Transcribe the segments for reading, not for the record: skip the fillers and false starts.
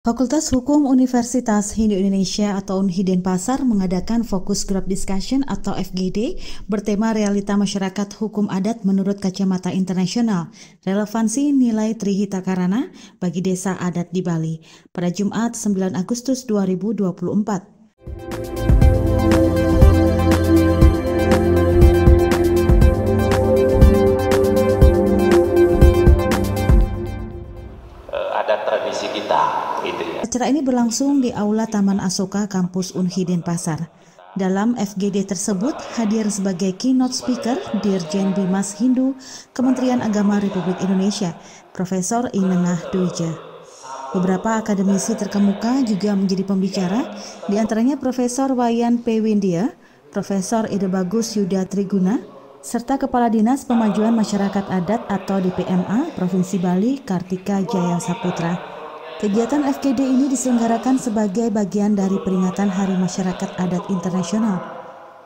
Fakultas Hukum Universitas Hindu Indonesia atau Unhi Denpasar mengadakan Focus Group Discussion atau FGD bertema realita masyarakat hukum adat menurut kacamata internasional, relevansi nilai Trihita Karana bagi desa adat di Bali pada Jumat 9 Agustus 2024. Adat tradisi kita gitu ya. Acara ini berlangsung di Aula Taman Asoka Kampus Unhi Denpasar. Dalam FGD tersebut hadir sebagai keynote speaker Dirjen Bimas Hindu Kementerian Agama Republik Indonesia, Profesor Inengah Dwija. Beberapa akademisi terkemuka juga menjadi pembicara, di antaranya Profesor Wayan P. Windia, Profesor Ide Bagus Yuda Triguna, serta Kepala Dinas Pemajuan Masyarakat Adat atau DPMA Provinsi Bali Kartika Jaya Saputra. Kegiatan FGD ini diselenggarakan sebagai bagian dari peringatan Hari Masyarakat Adat Internasional.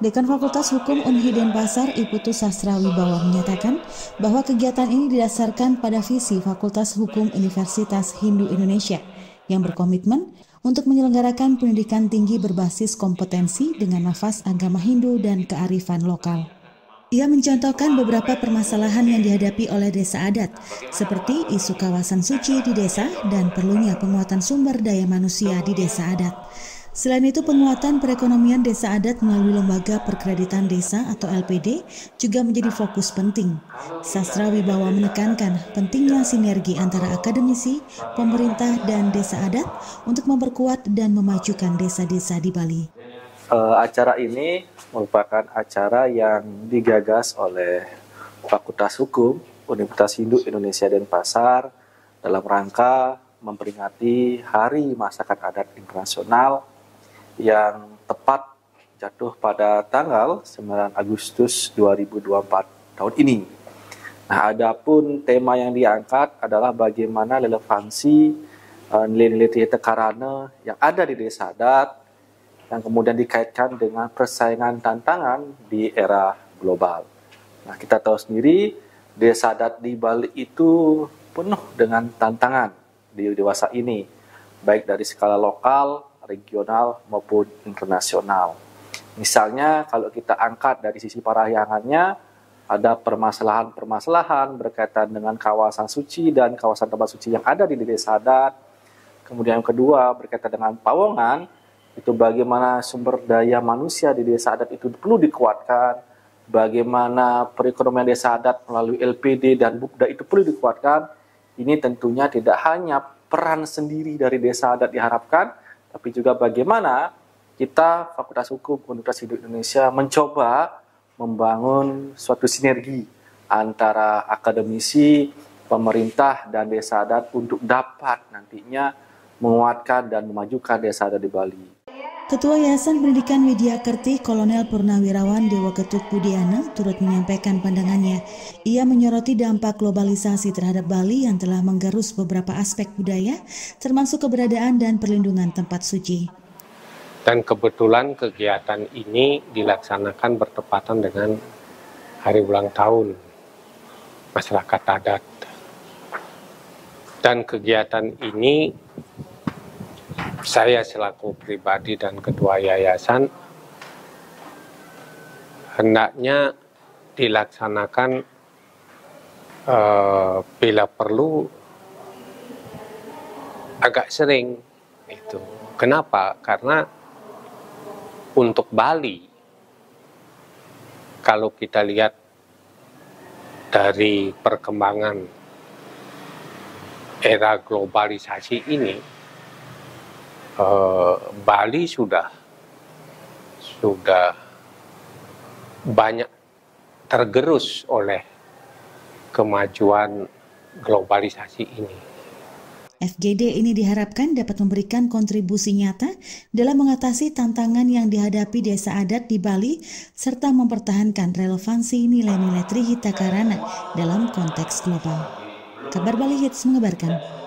Dekan Fakultas Hukum Unhi Denpasar Iputu Sastra Wibawa menyatakan bahwa kegiatan ini didasarkan pada visi Fakultas Hukum Universitas Hindu Indonesia yang berkomitmen untuk menyelenggarakan pendidikan tinggi berbasis kompetensi dengan nafas agama Hindu dan kearifan lokal. Ia mencontohkan beberapa permasalahan yang dihadapi oleh desa adat, seperti isu kawasan suci di desa dan perlunya penguatan sumber daya manusia di desa adat. Selain itu, penguatan perekonomian desa adat melalui Lembaga Perkreditan Desa atau LPD juga menjadi fokus penting. Sastra Wibawa menekankan pentingnya sinergi antara akademisi, pemerintah, dan desa adat untuk memperkuat dan memajukan desa-desa di Bali. Acara ini merupakan acara yang digagas oleh Fakultas Hukum Universitas Hindu Indonesia Denpasar dalam rangka memperingati Hari Masyarakat Adat Internasional yang tepat jatuh pada tanggal 9 Agustus 2024 tahun ini. Nah, adapun tema yang diangkat adalah bagaimana relevansi nilai-nilai Trihita Karana yang ada di desa adat yang kemudian dikaitkan dengan persaingan tantangan di era global. Nah, kita tahu sendiri desa adat di Bali itu penuh dengan tantangan di dewasa ini, baik dari skala lokal, regional, maupun internasional. Misalnya, kalau kita angkat dari sisi parahyangannya, ada permasalahan-permasalahan berkaitan dengan kawasan suci dan kawasan tempat suci yang ada di desa adat. Kemudian yang kedua berkaitan dengan pawongan, itu bagaimana sumber daya manusia di desa adat itu perlu dikuatkan, bagaimana perekonomian desa adat melalui LPD dan Bupda itu perlu dikuatkan. Ini tentunya tidak hanya peran sendiri dari desa adat diharapkan, tapi juga bagaimana kita Fakultas Hukum Universitas Hindu Indonesia mencoba membangun suatu sinergi antara akademisi, pemerintah, dan desa adat untuk dapat nantinya menguatkan dan memajukan desa adat di Bali. Ketua Yayasan Pendidikan Widya Kerti Kolonel Purnawirawan Dewa Ketut Budiana turut menyampaikan pandangannya. Ia menyoroti dampak globalisasi terhadap Bali yang telah menggerus beberapa aspek budaya, termasuk keberadaan dan perlindungan tempat suci. Dan kebetulan kegiatan ini dilaksanakan bertepatan dengan hari ulang tahun masyarakat adat. Dan kegiatan ini saya selaku pribadi dan ketua yayasan hendaknya dilaksanakan bila perlu agak sering itu. Kenapa? Karena untuk Bali, kalau kita lihat dari perkembangan era globalisasi ini, Bali sudah banyak tergerus oleh kemajuan globalisasi ini. FGD ini diharapkan dapat memberikan kontribusi nyata dalam mengatasi tantangan yang dihadapi desa adat di Bali serta mempertahankan relevansi nilai-nilai Trihita Karana dalam konteks global. Kabar Bali Hits mengabarkan.